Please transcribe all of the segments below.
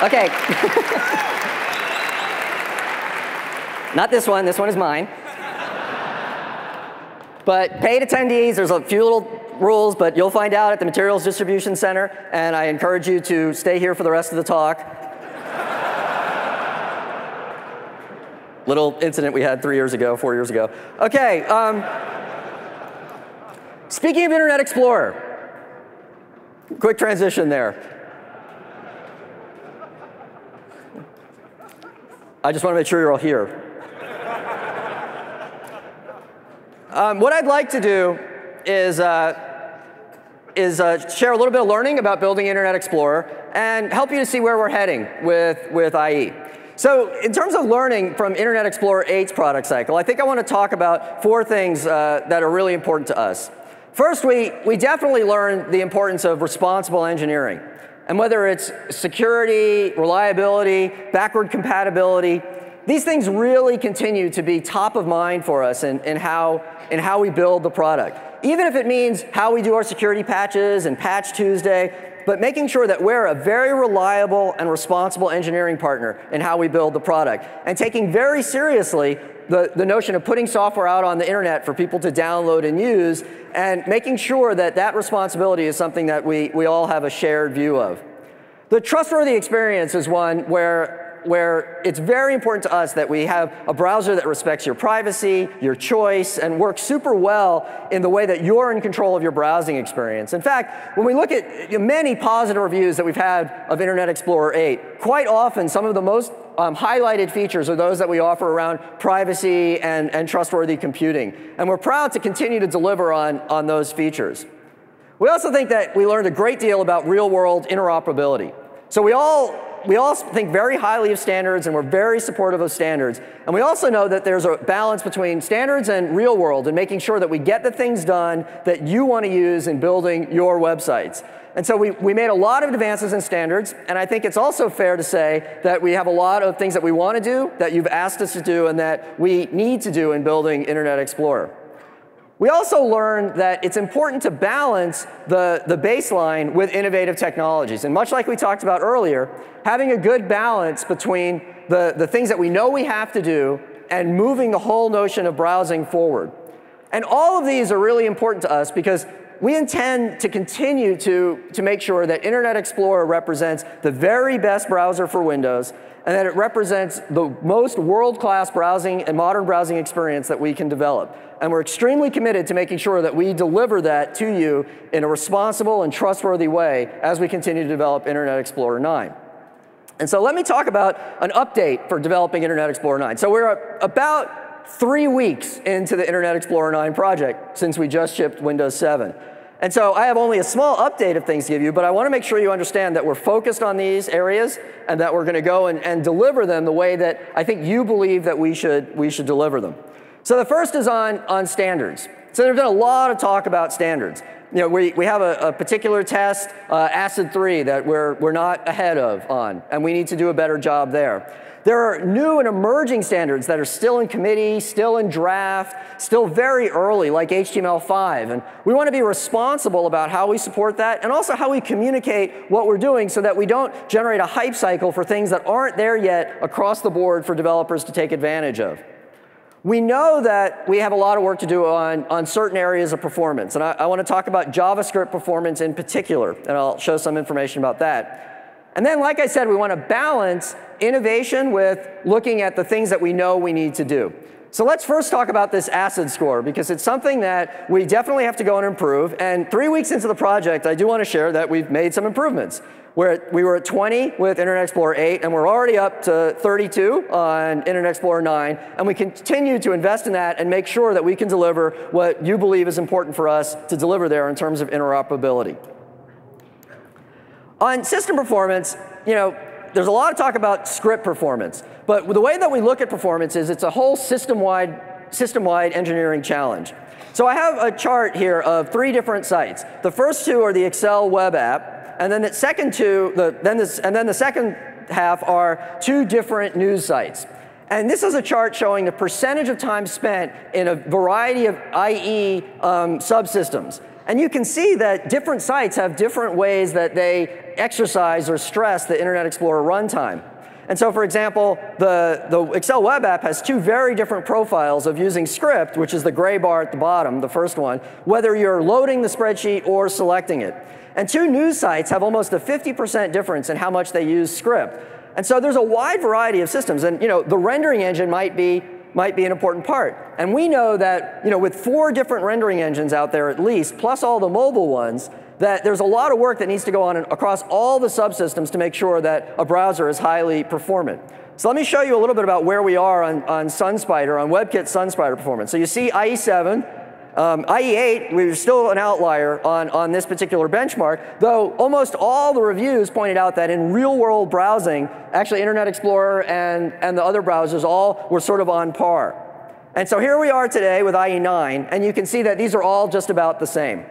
Okay. Not this one. This one is mine. But paid attendees, there's a few little rules, but you'll find out at the Materials Distribution Center, and I encourage you to stay here for the rest of the talk. Little incident we had 4 years ago. Okay. Speaking of Internet Explorer, quick transition there. I just want to make sure you're all here. What I'd like to do is share a little bit of learning about building Internet Explorer and help you to see where we're heading with IE. So in terms of learning from Internet Explorer 8's product cycle, I think I want to talk about 4 things that are really important to us. First, we definitely learned the importance of responsible engineering. And whether it's security, reliability, backward compatibility, these things really continue to be top of mind for us in how we build the product. Even if it means how we do our security patches and Patch Tuesday, but making sure that we're a very reliable and responsible engineering partner in how we build the product. And taking very seriously the notion of putting software out on the internet for people to download and use, and making sure that that responsibility is something that we all have a shared view of. The trustworthy experience is one where it's very important to us that we have a browser that respects your privacy, your choice, and works super well in the way that you're in control of your browsing experience. In fact, when we look at many positive reviews that we've had of Internet Explorer 8, quite often some of the most highlighted features are those that we offer around privacy and trustworthy computing. And we're proud to continue to deliver on those features. We also think that we learned a great deal about real-world interoperability. So we all think very highly of standards, and we're very supportive of standards. And we also know that there's a balance between standards and real world, and making sure that we get the things done that you want to use in building your websites. And so we made a lot of advances in standards, and I think it's also fair to say that we have a lot of things that we want to do, that you've asked us to do, and that we need to do in building Internet Explorer. We also learned that it's important to balance the baseline with innovative technologies. And much like we talked about earlier, having a good balance between the things that we know we have to do and moving the whole notion of browsing forward. And all of these are really important to us because we intend to continue to make sure that Internet Explorer represents the very best browser for Windows, and that it represents the most world-class browsing and modern browsing experience that we can develop. And we're extremely committed to making sure that we deliver that to you in a responsible and trustworthy way as we continue to develop Internet Explorer 9. And so let me talk about an update for developing Internet Explorer 9. So we're about 3 weeks into the Internet Explorer 9 project since we just shipped Windows 7. And so I have only a small update of things to give you, but I want to make sure you understand that we're focused on these areas and that we're going to go and deliver them the way that I think you believe that we should deliver them. So the first is on standards. So there's been a lot of talk about standards. You know, we have a particular test, ACID 3, that we're not ahead of on, and we need to do a better job there. There are new and emerging standards that are still in committee, still in draft, still very early, like HTML5. And we want to be responsible about how we support that and also how we communicate what we're doing so that we don't generate a hype cycle for things that aren't there yet across the board for developers to take advantage of. We know that we have a lot of work to do on certain areas of performance. And I want to talk about JavaScript performance in particular, and I'll show some information about that. And then, like I said, we want to balance innovation with looking at the things that we know we need to do. So let's first talk about this ACID score, because it's something that we definitely have to go and improve. And 3 weeks into the project, I do want to share that we've made some improvements. We were at 20 with Internet Explorer 8, and we're already up to 32 on Internet Explorer 9. And we continue to invest in that and make sure that we can deliver what you believe is important for us to deliver there in terms of interoperability. On system performance, you know, there's a lot of talk about script performance. But the way that we look at performance is it's a whole system-wide engineering challenge. So I have a chart here of 3 different sites. The first 2 are the Excel web app, and then the second 2, the second half are 2 different news sites. And this is a chart showing the percentage of time spent in a variety of IE subsystems. And you can see that different sites have different ways that they exercise or stress the Internet Explorer runtime. And so, for example, the Excel web app has two very different profiles of using script, which is the gray bar at the bottom, the first one, whether you're loading the spreadsheet or selecting it. And two news sites have almost a 50% difference in how much they use script. And so there's a wide variety of systems. And the rendering engine might be an important part. And we know that with 4 different rendering engines out there at least, plus all the mobile ones, that there's a lot of work that needs to go on across all the subsystems to make sure that a browser is highly performant. So let me show you a little bit about where we are on SunSpider, on WebKit SunSpider performance. So you see IE7. IE8, we're still an outlier on this particular benchmark, though almost all the reviews pointed out that in real-world browsing, actually Internet Explorer and the other browsers all were sort of on par. And so here we are today with IE9, and you can see that these are all just about the same.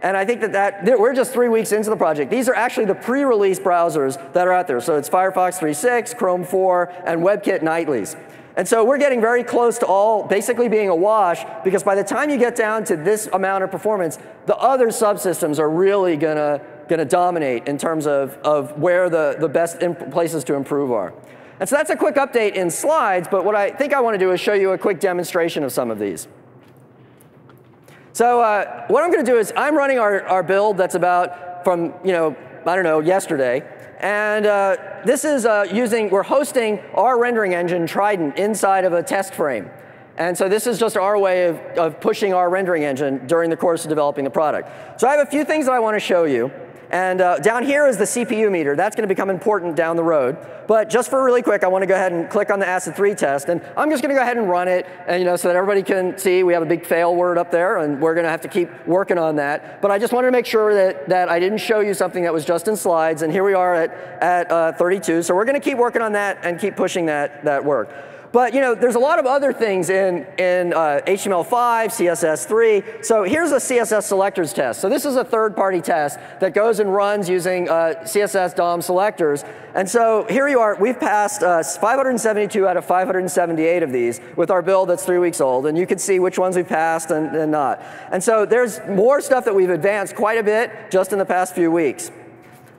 And I think that we're just 3 weeks into the project. These are actually the pre-release browsers that are out there. So it's Firefox 3.6, Chrome 4, and WebKit Nightlies. And so we're getting very close to all basically being a wash, because by the time you get down to this amount of performance, the other subsystems are really gonna dominate in terms of where the best places to improve are. And so that's a quick update in slides, but what I think I want to do is show you a quick demonstration of some of these. So what I'm going to do is I'm running our build that's about from, I don't know, yesterday. And this is we're hosting our rendering engine, Trident, inside of a test frame. And so this is just our way of pushing our rendering engine during the course of developing the product. So I have a few things that I want to show you. And down here is the CPU meter. That's going to become important down the road. But just for really quick, I want to go ahead and click on the ACID3 test. And I'm just going to go ahead and run it, and so that everybody can see we have a big fail word up there, and we're going to have to keep working on that. But I just wanted to make sure that I didn't show you something that was just in slides. And here we are at 32. So we're going to keep working on that and keep pushing that work. But there's a lot of other things in HTML5, CSS3. So here's a CSS selectors test. So this is a third-party test that goes and runs using CSS DOM selectors. And so here you are. We've passed 572 out of 578 of these with our build that's 3 weeks old. And you can see which ones we've passed and not. And so there's more stuff that we've advanced quite a bit just in the past few weeks.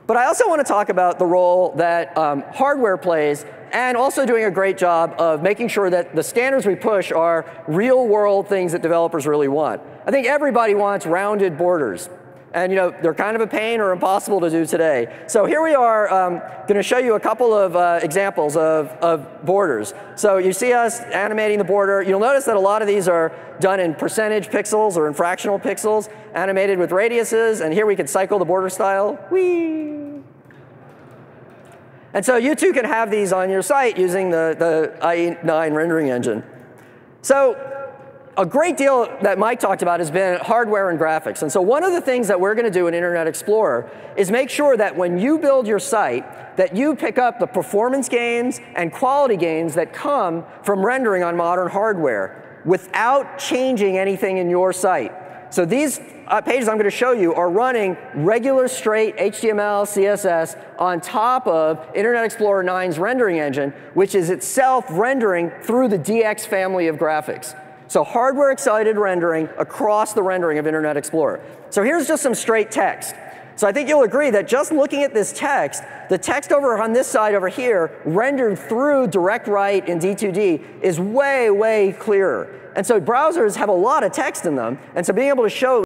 But I also want to talk about the role that hardware plays, and also doing a great job of making sure that the standards we push are real-world things that developers really want. I think everybody wants rounded borders. And they're kind of a pain or impossible to do today. So here we are going to show you a couple of examples of borders. So you see us animating the border. You'll notice that a lot of these are done in percentage pixels or in fractional pixels, animated with radiuses. And here we can cycle the border style. Whee! And so you too can have these on your site using the IE9 rendering engine. So a great deal that Mike talked about has been hardware and graphics. And so one of the things that we're going to do in Internet Explorer is make sure that when you build your site, that you pick up the performance gains and quality gains that come from rendering on modern hardware without changing anything in your site. So these pages I'm going to show you are running regular straight HTML, CSS on top of Internet Explorer 9's rendering engine, which is itself rendering through the DX family of graphics. So hardware-accelerated rendering across the rendering of Internet Explorer. So here's just some straight text. So I think you'll agree that just looking at this text, the text over on this side over here, rendered through direct write in D2D, is way, way clearer. And so browsers have a lot of text in them, and so being able to show